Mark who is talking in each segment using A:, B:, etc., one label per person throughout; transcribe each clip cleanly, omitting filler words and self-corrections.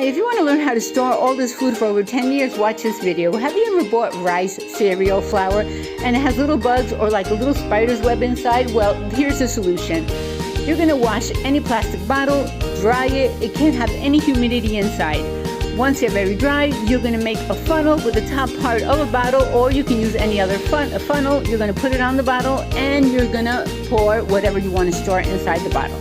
A: If you want to learn how to store all this food for over 10 years, watch this video. Have you ever bought rice cereal flour and it has little bugs or like a little spider's web inside? Well, here's the solution. You're going to wash any plastic bottle, dry it. It can't have any humidity inside. Once they're very dry, you're going to make a funnel with the top part of a bottle, or you can use any other funnel. You're going to put it on the bottle and you're going to pour whatever you want to store inside the bottle.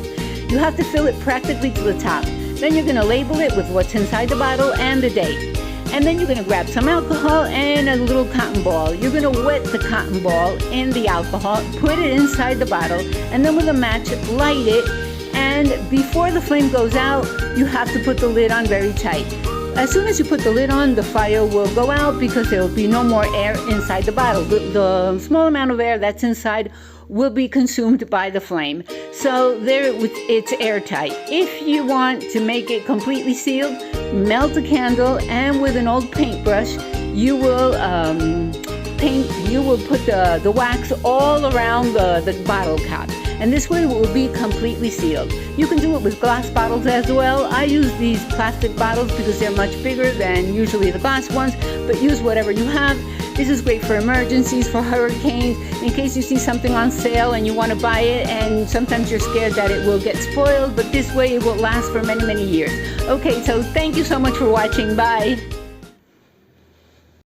A: You have to fill it practically to the top. Then you're going to label it with what's inside the bottle and the date. And then you're going to grab some alcohol and a little cotton ball. You're going to wet the cotton ball in the alcohol, put it inside the bottle, and then with a match, light it. And before the flame goes out, you have to put the lid on very tight. As soon as you put the lid on, the fire will go out because there will be no more air inside the bottle. The small amount of air that's inside will be consumed by the flame. So there, it's airtight. If you want to make it completely sealed, melt a candle, and with an old paintbrush, you will put the wax all around the bottle cap. And this way it will be completely sealed. You can do it with glass bottles as well. I use these plastic bottles because they're much bigger than usually the glass ones, but use whatever you have. This is great for emergencies, for hurricanes, in case you see something on sale and you want to buy it, and sometimes you're scared that it will get spoiled, but this way it will last for many, many years. Okay, so thank you so much for watching. Bye.